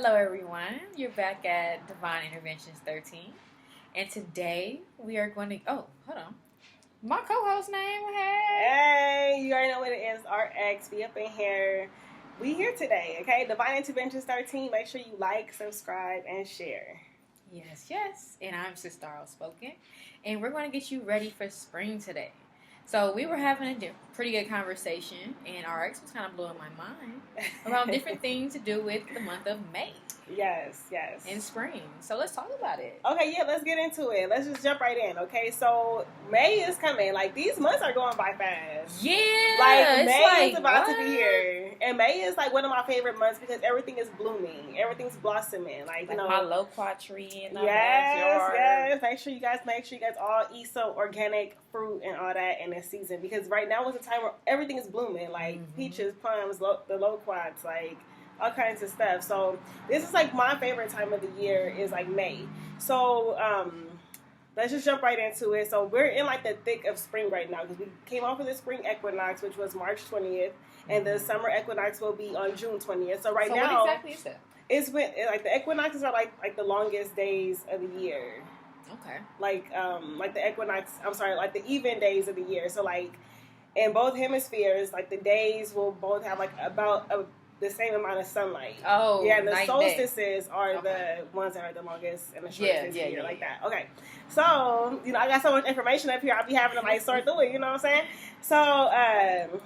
Hello, everyone. You're back at Divine Interventions 13. And today we are going to. Oh, hold on. My co host name, Hey, you already know what it is. RX, be up in here. We here today, okay? Divine Interventions 13. Make sure you like, subscribe, and share. Yes. And I'm Sistar Outspoken. And we're going to get you ready for spring today. So we were having a pretty good conversation, and RX was kind of blowing my mind about different things to do with the month of May. Yes. And spring. So let's talk about it. Okay, yeah, let's get into it. Let's just jump right in, okay? So May is coming. Like, these months are going by fast. Yeah. Like, May is about to be here. And May is, like, one of my favorite months because everything is blooming. Everything's blossoming. Like, you know. my loquat tree in the backyard. Yes. Make sure you guys all eat some organic fruit and all that in this season. Because right now is a time where everything is blooming. Like, peaches, plums, the loquats, like, all kinds of stuff. So this is like my favorite time of the year is like May. So let's just jump right into it. So we're in like the thick of spring right now because we came off of the spring equinox, which was March 20th, and the summer equinox will be on June 20th. So now, what exactly is that? It's when like the equinoxes are like the longest days of the year. Okay. Like the equinox. I'm sorry, like the even days of the year. So like in both hemispheres, like the days will both have like about the same amount of sunlight. Oh, yeah. And the solstices day. Are the ones that are the longest and the shortest year, like that. Okay. So I got so much information up here. I'll be having to like sort through it. You know what I'm saying? So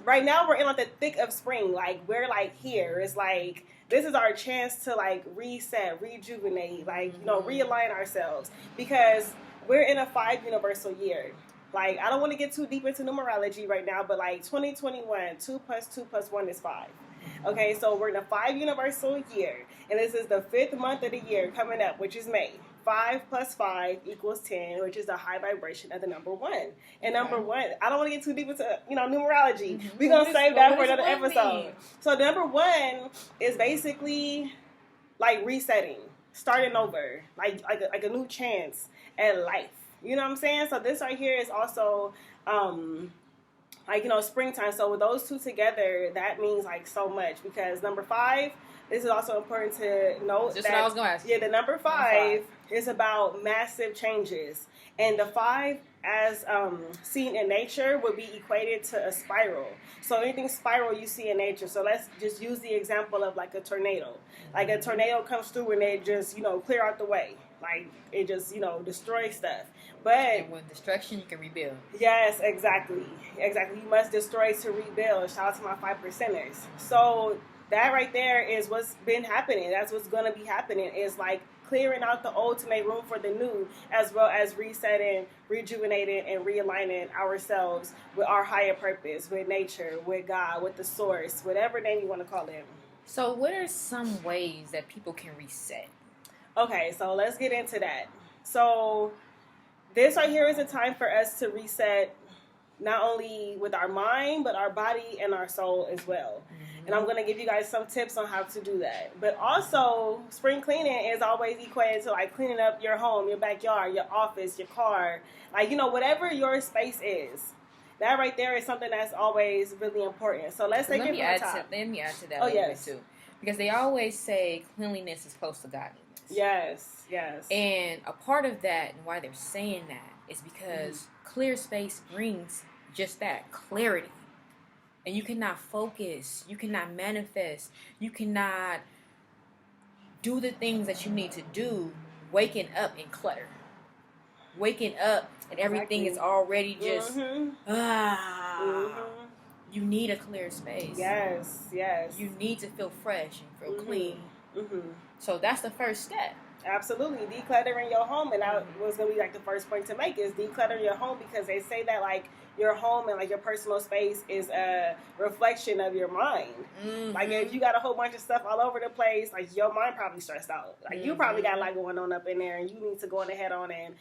right now we're in like the thick of spring. Like we're like here. It's like this is our chance to like reset, rejuvenate, like realign ourselves because we're in a 5 universal year. Like I don't want to get too deep into numerology right now, but like 2021, 2 + 2 + 1 is 5. Okay, so we're in a 5 universal year, and this is the 5th month of the year coming up, which is May. 5 + 5 = 10, which is the high vibration of the number 1. And number 1, I don't want to get too deep into numerology. We're gonna save that for another episode. So number 1 is basically like resetting, starting over, like a new chance at life. You know what I'm saying? So this right here is also springtime. So with those two together, that means like so much because number 5, this is also important to note. Just what I was going to ask. Yeah, the number 5 is about massive changes. And the 5, as seen in nature, would be equated to a spiral. So anything spiral you see in nature. So let's just use the example of like a tornado. Like a tornado comes through and it just, clear out the way. Like it just, destroys stuff. But and with destruction, you can rebuild. Yes, exactly. You must destroy to rebuild. Shout out to my 5%ers. So that right there is what's been happening. That's what's going to be happening is like clearing out the old to make room for the new, as well as resetting, rejuvenating, and realigning ourselves with our higher purpose, with nature, with God, with the source, whatever name you want to call it. So what are some ways that people can reset? Okay, so let's get into that. So this right here is a time for us to reset not only with our mind, but our body and our soul as well. Mm-hmm. And I'm going to give you guys some tips on how to do that. But also, spring cleaning is always equated to like cleaning up your home, your backyard, your office, your car, like, whatever your space is. That right there is something that's always really important. So let's take it from the top. Let me add to that a little bit too. Because they always say cleanliness is close to godliness. Yes. And a part of that, and why they're saying that, is because clear space brings just that, clarity. And you cannot focus, you cannot manifest, you cannot do the things that you need to do waking up in clutter. Waking up and everything is already just, you need a clear space. Yes. You need to feel fresh and feel clean. So that's the first step. Absolutely. Decluttering your home. And that was going to be like the first point to make is declutter your home because they say that like your home and like your personal space is a reflection of your mind. Like if you got a whole bunch of stuff all over the place, like your mind probably stressed out. Like you probably got a lot going on up in there and you need to go on ahead on and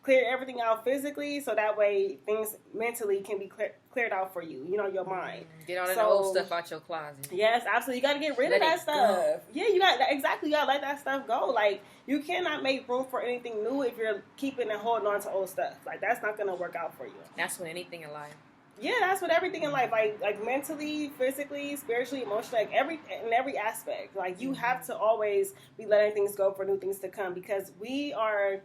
clear everything out physically so that way things mentally can be cleared out for you, your mind. Get all that old stuff out your closet. Yes, absolutely. You got to get rid of that stuff. Go. Yeah, you got to let that stuff go. Like, you cannot make room for anything new if you're keeping and holding on to old stuff. Like, that's not going to work out for you. That's with anything in life. Yeah, that's what everything in life, like mentally, physically, spiritually, emotionally, like in every aspect. Like you have to always be letting things go for new things to come, because we are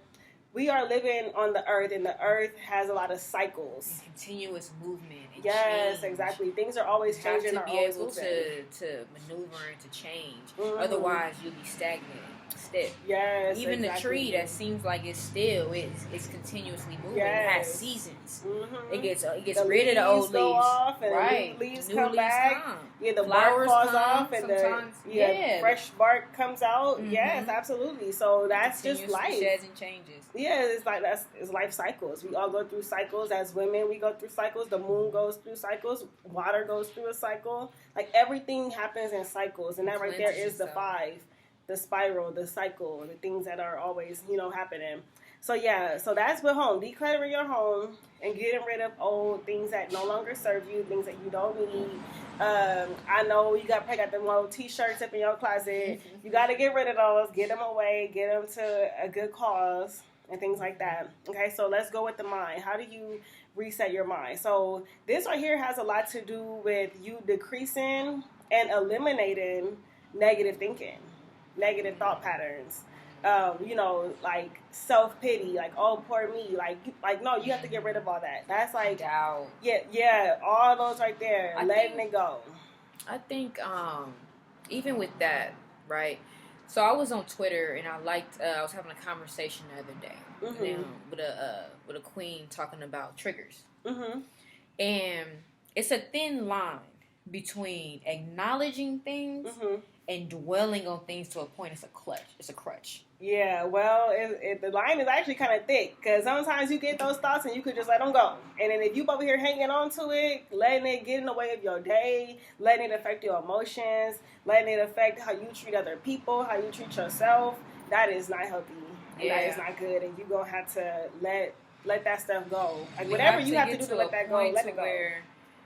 living on the earth, and the earth has a lot of cycles, and continuous movement. And yes, change. Exactly. Things are always changing. You have to be able to maneuver and to change. Mm-hmm. Otherwise, you'll be stagnant. Stiff. Yes, even the tree that seems like it's still, it's continuously moving. Yes. It has seasons. Mm-hmm. It gets rid of the old leaves, off, and right? New leaves come back. Yeah, the flowers bark falls off, and the fresh bark comes out. Mm-hmm. Yes, absolutely. So that's just life. Sheds and changes. Yeah, it's life cycles. We all go through cycles. As women, we go through cycles. The moon goes through cycles. Water goes through a cycle. Like everything happens in cycles, and that right there is the 5. The spiral, the cycle, the things that are always, happening. So yeah, so that's with home. Decluttering your home and getting rid of old things that no longer serve you, things that you don't need. I know you probably got them old t-shirts up in your closet. You got to get rid of those, get them away, get them to a good cause and things like that. Okay, so let's go with the mind. How do you reset your mind? So this right here has a lot to do with you decreasing and eliminating negative thinking. Negative thought patterns, like self-pity, like, oh, poor me, like no, you have to get rid of all that. That's like doubt. Yeah, all those right there, letting it go. I think even with that, right? So I was on Twitter and I was having a conversation the other day, mm-hmm. with a queen talking about triggers, mm-hmm. and it's a thin line between acknowledging things. Mm-hmm. and dwelling on things to a point. It's a crutch. Yeah, well, the line is actually kind of thick, because sometimes you get those thoughts and you could just let them go. And then if you over here hanging on to it, letting it get in the way of your day, letting it affect your emotions, letting it affect how you treat other people, how you treat yourself, that is not healthy. And that is not good. And you're going to have to let that stuff go. Like whatever you have to do to let that go, let it go. Where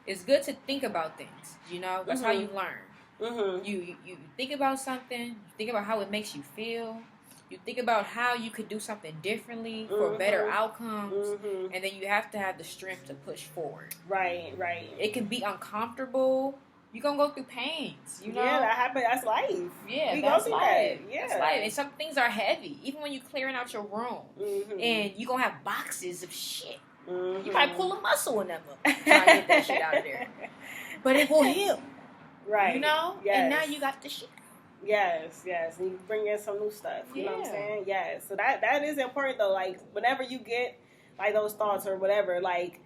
it's good to think about things, That's mm-hmm. how you learn. Mm-hmm. You think about something, you think about how it makes you feel, you think about how you could do something differently for mm-hmm. better outcomes, mm-hmm. and then you have to have the strength to push forward. Right. It can be uncomfortable. You're going to go through pains, Yeah, that happens. That's life. Yeah, that's life. That. Yeah. That's life. And some things are heavy. Even when you're clearing out your room, mm-hmm. and you're going to have boxes of shit. Mm-hmm. You might pull a muscle in them trying to get that shit out of there. But it will heal. Right. Yes. And now you got the shit. Yes. And you bring in some new stuff. You know what I'm saying? Yes. So that is important though. Like whenever you get like those thoughts or whatever, like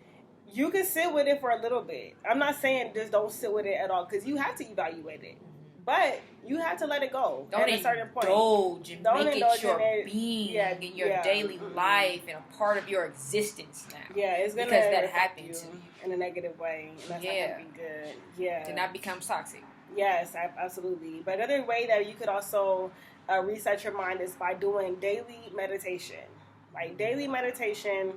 you can sit with it for a little bit. I'm not saying just don't sit with it at all, because you have to evaluate it. But you have to let it go at a certain point. Don't make it your being in your daily life and a part of your existence now. Yeah, it's gonna because that happens in a negative way, and that's not gonna be good. Yeah, to not become toxic. Yes, absolutely. But another way that you could also reset your mind is by doing daily meditation. Like daily meditation,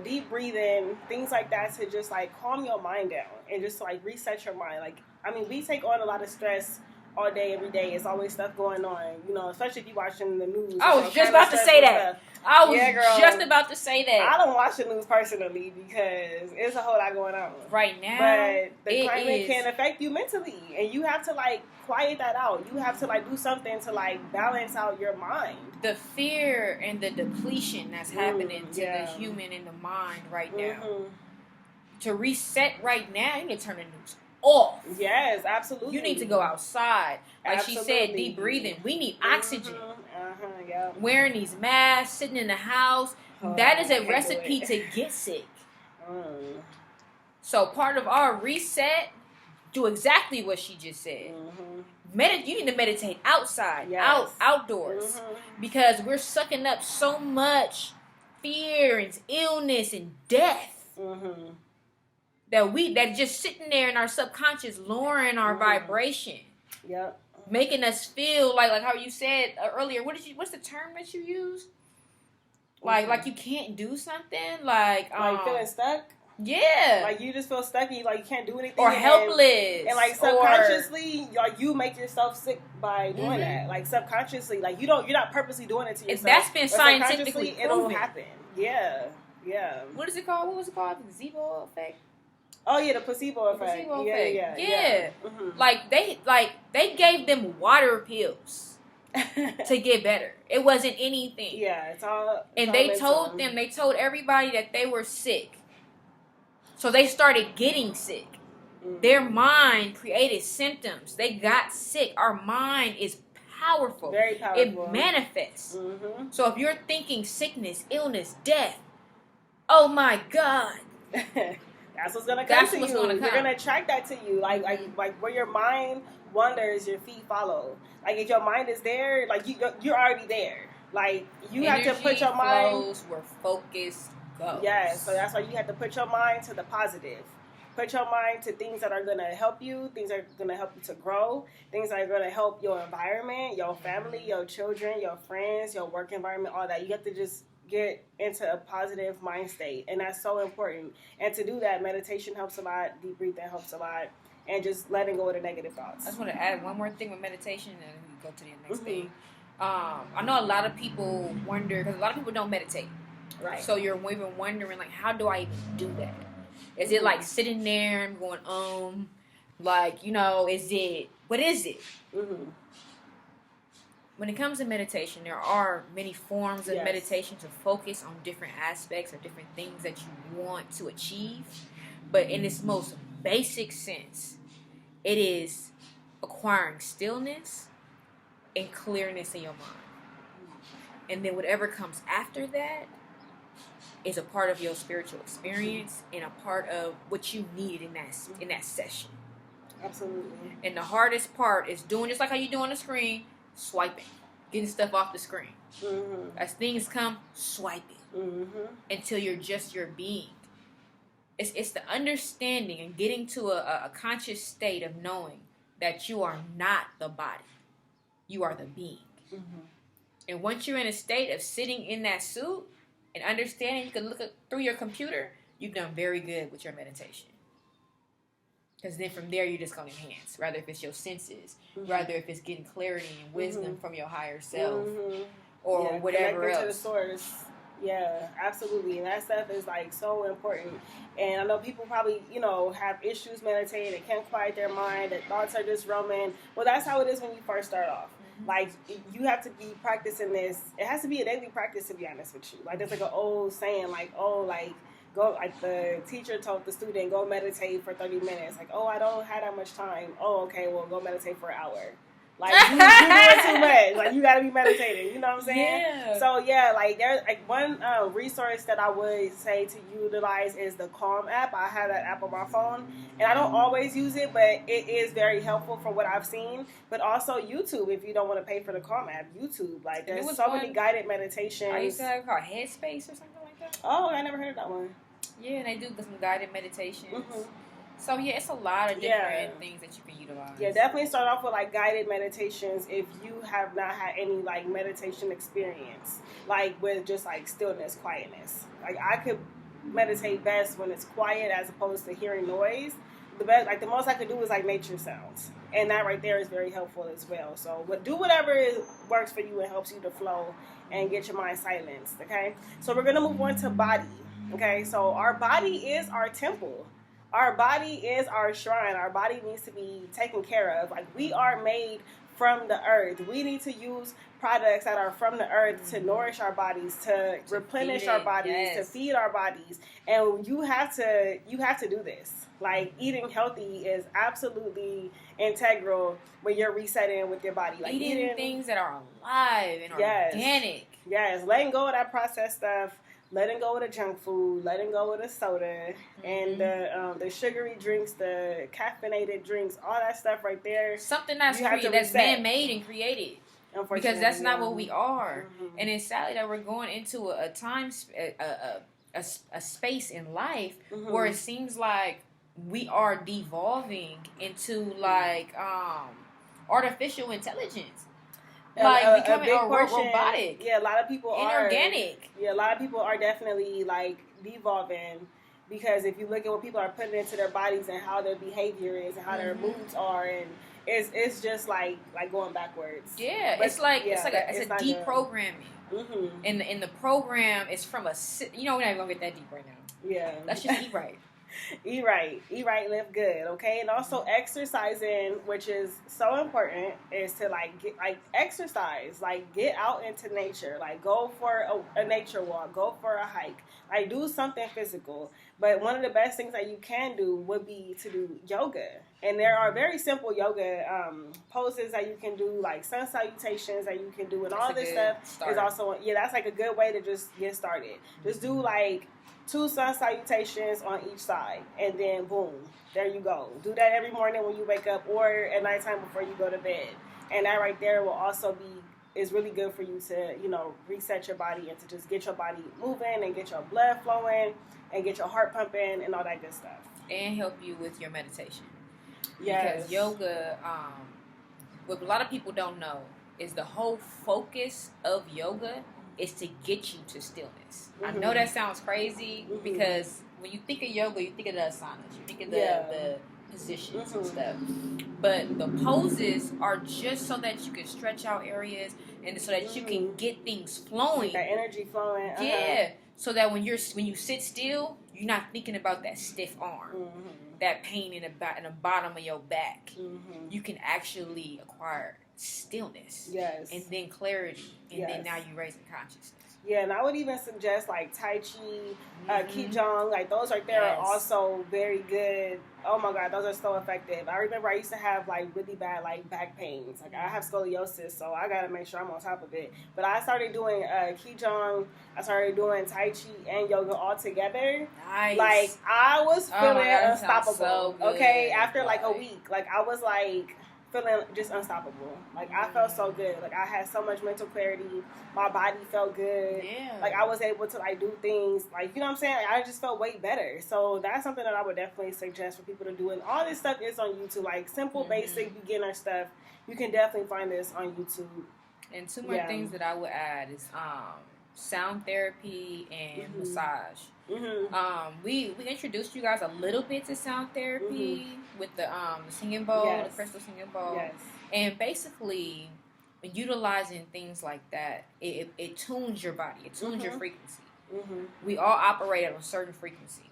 deep breathing, things like that, to just like calm your mind down and just like reset your mind. Like, I mean, we take on a lot of stress all day, every day. It's always stuff going on, especially if you're watching the news. I was just about to say that. I was just about to say that. I don't watch the news personally because it's a whole lot going on right now. But the climate can affect you mentally, and you have to like quiet that out. You have to like do something to like balance out your mind. The fear and the depletion that's happening to the human in the mind right now. Mm-hmm. To reset right now, you need to turn the news off. Yes, absolutely. You need to go outside. Like she said, deep breathing. We need oxygen. Wearing these masks, sitting in the house. That is a recipe to get sick. So part of our reset, do exactly what she just said. You need to meditate outside, outdoors. Because we're sucking up so much fear and illness and death. That just sitting there in our subconscious, lowering our vibration. Yep. Making us feel like how you said earlier. What's the term that you used? Like you can't do something. Like feeling stuck. Yeah. Like you just feel stuck and you can't do anything. Or helpless. And like subconsciously, you make yourself sick by doing that. Like subconsciously, like you're not purposely doing it to yourself. That's been scientifically proven. It'll happen. Yeah. Yeah. What is it called? What was it called? The placebo effect. Oh yeah, the placebo effect. Placebo Yeah, effect. yeah. Mm-hmm. They gave them water pills to get better. It wasn't anything. Yeah, it's all. And they told everybody that they were sick. So they started getting sick. Mm-hmm. Their mind created symptoms. They got sick. Our mind is powerful. Very powerful. It manifests. Mm-hmm. So if you're thinking sickness, illness, death, oh my God. That's what's gonna come to you. You're gonna attract that to you. Like where your mind wanders, your feet follow. Like if your mind is there, like you're already there. Like you Energy have to put your mind flows where focus goes. Yeah, so that's why you have to put your mind to the positive. Put your mind to things that are gonna help you, things that are gonna help you to grow, things that are gonna help your environment, your family, your children, your friends, your work environment, all that. You have to just get into a positive mind state, and that's so important. And to do that, meditation helps a lot, deep breathing helps a lot, and just letting go of the negative thoughts. I just want to add one more thing with meditation, and then we can go to the next thing. I know a lot of people wonder, because a lot of people don't meditate, right? So you're even wondering, like, how do I even do that? Is it like sitting there and going, like, is it, what is it? Mm-hmm. When it comes to meditation, there are many forms of meditation to focus on different aspects or different things that you want to achieve. But in its most basic sense, it is acquiring stillness and clearness in your mind. And then whatever comes after that is a part of your spiritual experience and a part of what you need in that session. Absolutely. And the hardest part is doing just like how you do on the screen, swiping, getting stuff off the screen. Mm-hmm. As things come, swiping until you're just your being. It's the understanding and getting to a conscious state of knowing that you are not the body. You are the being. Mm-hmm. And once you're in a state of sitting in that suit and understanding you can look through your computer, you've done very good with your meditation. Because then from there, you're just going to enhance. Rather if it's your senses, rather if it's getting clarity and wisdom from your higher self, or whatever else. To the source. Yeah, absolutely. And that stuff is like so important. And I know people probably, have issues meditating. They can't quiet their mind. Their thoughts are just roaming. Well, that's how it is when you first start off. Like, you have to be practicing this. It has to be a daily practice, to be honest with you. Like, there's like an old saying, go, like the teacher told the student, go meditate for 30 minutes. Like, I don't have that much time. Okay, well, go meditate for an hour. Like, you're doing too much. Like, you got to be meditating. You know what I'm saying? Yeah. So, yeah, like, there's like one resource that I would say to utilize is the Calm app. I have that app on my phone. And I don't always use it, but it is very helpful for what I've seen. But also YouTube, if you don't want to pay for the Calm app. YouTube. Like, there's so many guided meditations. I used to have it called Headspace or something like that. Oh, I never heard of that one. Yeah, and they do some guided meditations. Mm-hmm. So, yeah, it's a lot of different things that you can utilize. Yeah, definitely start off with, like, guided meditations if you have not had any, like, meditation experience. Like, with just, like, stillness, quietness. Like, I could meditate best when it's quiet as opposed to hearing noise. The most I could do is, like, nature sounds. And that right there is very helpful as well. So, do whatever works for you and helps you to flow and get your mind silenced, okay? So, we're going to move on to body. Okay, so our body is our temple. Our body is our shrine. Our body needs to be taken care of. Like, we are made from the earth. We need to use products that are from the earth to nourish our bodies, to replenish our bodies, to feed our bodies. And you have to do this. Like, eating healthy is absolutely integral when you're resetting with your body. Like, eating things that are alive and organic. Yes, letting go of that processed stuff. Letting go of the junk food, letting go of the soda, and the sugary drinks, the caffeinated drinks, all that stuff right there. Something that's man-made and created. Because that's not what we are. Mm-hmm. And it's sadly that we're going into a space in life where it seems like we are devolving into, like, artificial intelligence. Like, becoming robotic. Yeah, a lot of people are. Inorganic. Yeah, a lot of people are definitely, like, devolving. Because if you look at what people are putting into their bodies and how their behavior is and how their moods are it's just like going backwards. Yeah, But, it's like yeah, it's a not good. deprogramming. Mm-hmm. And the program is from we're not even gonna get that deep right now. Yeah. Let's just eat right. Eat right, live good, okay? And also exercising, which is so important, is to get exercise, get out into nature, go for a nature walk, go for a hike, do something physical. But one of the best things that you can do would be to do yoga. And there are very simple yoga poses that you can do, like sun salutations that you can do, and That's all this stuff start. is also, that's like a good way to just get started. Just do 2 sun salutations on each side, and then boom, there you go. Do that every morning when you wake up, or at nighttime before you go to bed. And that right there will also is really good for you to, reset your body and to just get your body moving and get your blood flowing and get your heart pumping and all that good stuff. And help you with your meditation. Yes. Because yoga, what a lot of people don't know is the whole focus of yoga is to get you to stillness. Mm-hmm. I know that sounds crazy because when you think of yoga, you think of the asanas, you think of the positions and stuff. But the poses are just so that you can stretch out areas and so that you can get things flowing. That energy flowing. Uh-huh. Yeah. So that when you sit still, you're not thinking about that stiff arm, that pain in the bottom of your back. Mm-hmm. You can actually acquire stillness, and then clarity, and then now you raise the consciousness. Yeah, and I would even suggest Tai Chi, Qigong, those right there are also very good. Oh my God, those are so effective. I remember I used to have really bad back pains. I have scoliosis, so I gotta make sure I'm on top of it. But I started doing Qigong, I started doing Tai Chi and yoga all together. Nice. I was feeling unstoppable. So good. Okay, after a week, I was feeling just unstoppable. I felt so good. I had so much mental clarity. My body felt good. Yeah. I was able to do things you know what I'm saying? I just felt way better. So that's something that I would definitely suggest for people to do. And all this stuff is on YouTube. Simple, basic, beginner stuff. You can definitely find this on YouTube. And 2 more things that I would add is sound therapy and massage. Mm-hmm. We introduced you guys a little bit to sound therapy with the singing bowl, the crystal singing bowl, and basically utilizing things like that. It tunes your body, it tunes your frequency. Mm-hmm. We all operate at a certain frequency,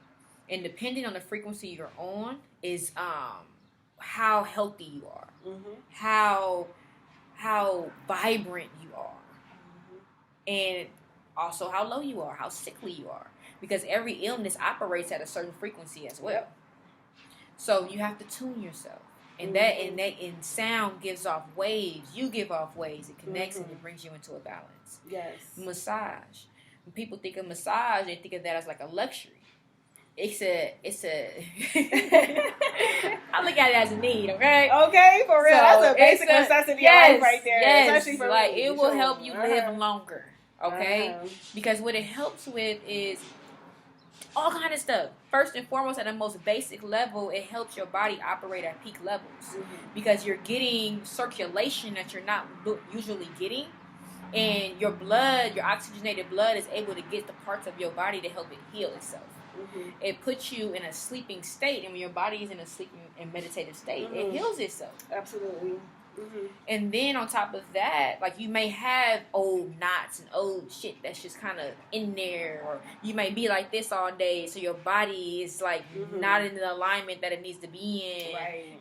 and depending on the frequency you're on is how healthy you are, how vibrant you are, and also how low you are, how sickly you are. Because every illness operates at a certain frequency as well. Yep. So you have to tune yourself. And and sound gives off waves. You give off waves. It connects and it brings you into a balance. Yes. Massage. When people think of massage, they think of that as a luxury. It's a I look at it as a need, okay? Okay, for real. So that's a basic necessity of life right there. Yes. Especially for me. It will help you live longer. Okay? Because what it helps with is all kind of stuff. First and foremost, at the most basic level, it helps your body operate at peak levels because you're getting circulation that you're not usually getting, and your blood, your oxygenated blood, is able to get the parts of your body to help it heal itself. It puts you in a sleeping state, and when your body is in a sleeping and meditative state, it heals itself. Absolutely. And then on top of that, you may have old knots and old shit that's just kind of in there, or you may be like this all day, so your body is not in the alignment that it needs to be in,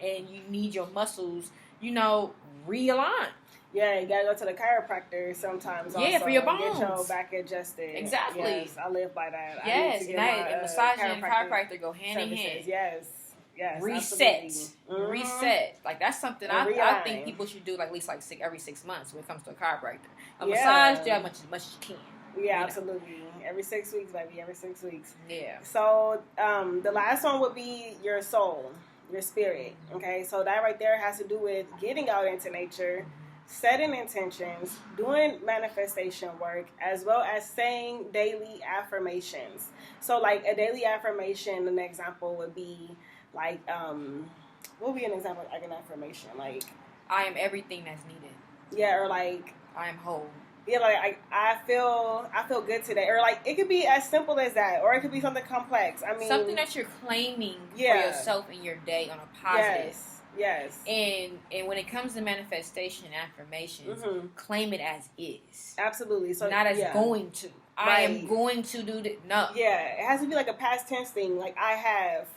and you need your muscles, realign. Yeah, you gotta go to the chiropractor sometimes. Yeah, also, for your bones. Get your back adjusted. Exactly. Yes, I live by that. Yes, and massaging and chiropractor go hand in hand. Yes. Yes, reset. Reset. That's something I think people should do at least every 6 months when it comes to a chiropractor. A massage, do as much as you can. Yeah, absolutely. Every 6 weeks, baby. Every 6 weeks. Yeah. So the last one would be your soul, your spirit. Okay, so that right there has to do with getting out into nature, setting intentions, doing manifestation work, as well as saying daily affirmations. So a daily affirmation, an example would be what would be an example of an affirmation? I am everything that's needed. Yeah, or I am whole. Yeah, I feel good today. Or it could be as simple as that, or it could be something complex. I mean, something that you're claiming for yourself in your day on a positive. Yes. And when it comes to manifestation and affirmations, claim it as is. Absolutely. So not as going to. I am going to do that. No. Yeah, it has to be like a past tense thing, like I have,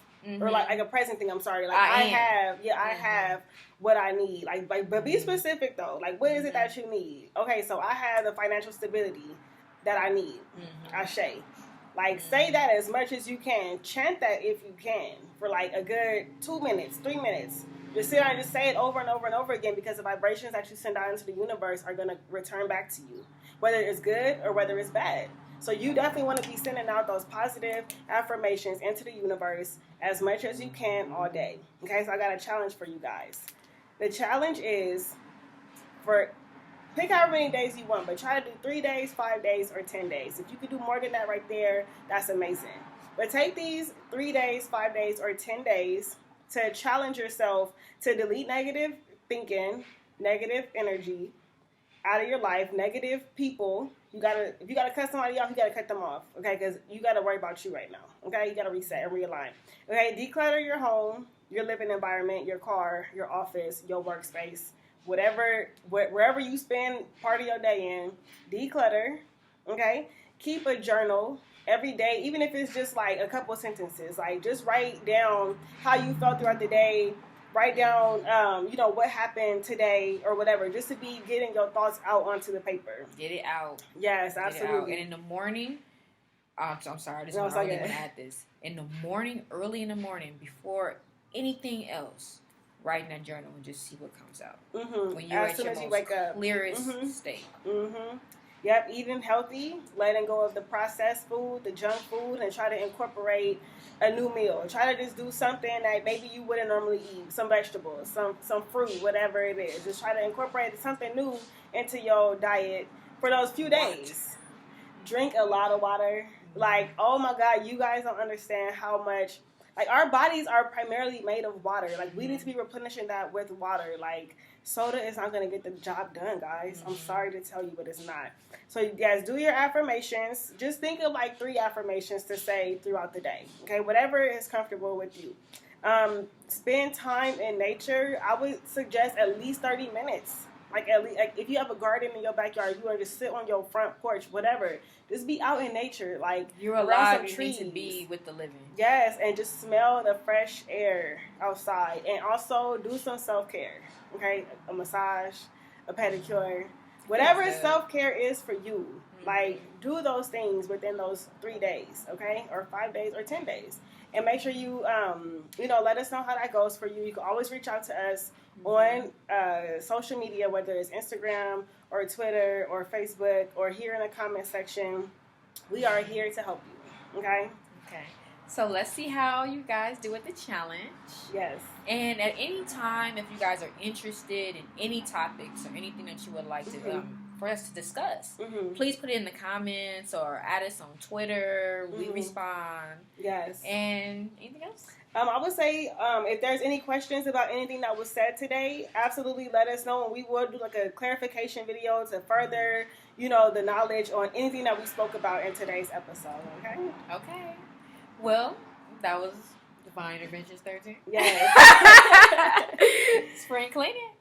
or like a present thing. I'm sorry, like I have. Yeah, I have what I need. Like, but be specific though. Like, what is it that you need? Okay, so I have the financial stability that I need. Ashe. Like, say that as much as you can. Chant that if you can for like a good 2 minutes, 3 minutes. Just sit down and just say it over and over and over again, because the vibrations that you send out into the universe are going to return back to you, whether it's good or whether it's bad. So you definitely want to be sending out those positive affirmations into the universe as much as you can all day. Okay, so I got a challenge for you guys. The challenge is pick however many days you want, but try to do 3 days, 5 days, or 10 days. If you could do more than that right there, that's amazing. But take these 3 days, 5 days, or 10 days to challenge yourself to delete negative thinking, negative energy out of your life, negative people. If you gotta cut somebody off, you gotta cut them off, okay? Because you gotta worry about you right now, okay? You gotta reset and realign, okay? Declutter your home, your living environment, your car, your office, your workspace, wherever you spend part of your day in. Declutter, okay? Keep a journal every day, even if it's just like a couple sentences. Like, just write down how you felt throughout the day. Write down, what happened today or whatever, just to be getting your thoughts out onto the paper. Get it out. Yes, absolutely. And in the morning, I'm sorry, I just want to add this. In the morning, early in the morning, before anything else, write in that journal and just see what comes out. When you're at your most clearest state. Yep, eating healthy, letting go of the processed food, the junk food, and try to incorporate a new meal. Try to just do something that maybe you wouldn't normally eat. Some vegetables, some fruit, whatever it is. Just try to incorporate something new into your diet for those few days. Drink a lot of water. Like, oh my God, you guys don't understand how much. Like, our bodies are primarily made of water. Like, we need to be replenishing that with water. Like, soda is not going to get the job done, guys. I'm sorry to tell you, but it's not. So, you guys, do your affirmations. Just think of, like, 3 affirmations to say throughout the day. Okay? Whatever is comfortable with you. Spend time in nature. I would suggest at least 30 minutes. Like, at least, if you have a garden in your backyard, you want to just sit on your front porch, whatever. Just be out in nature. Like, you're alive, you need to be with the living. Yes, and just smell the fresh air outside. And also do some self-care. Okay? A massage, a pedicure. Whatever self-care is for you. Like, do those things within those 3 days, okay? Or 5 days or 10 days. And make sure you, let us know how that goes for you. You can always reach out to us on social media, whether it's Instagram or Twitter or Facebook or here in the comment section. We are here to help you, okay? Okay. So let's see how you guys do with the challenge. Yes. And at any time, if you guys are interested in any topics or anything that you would like to for us to discuss, please put it in the comments or add us on Twitter. We respond. Yes. And anything else? I would say if there's any questions about anything that was said today, absolutely let us know, and we will do like a clarification video to further, the knowledge on anything that we spoke about in today's episode. Okay. Okay. Well, that was Divine Interventions 13. Yes. Spring cleaning.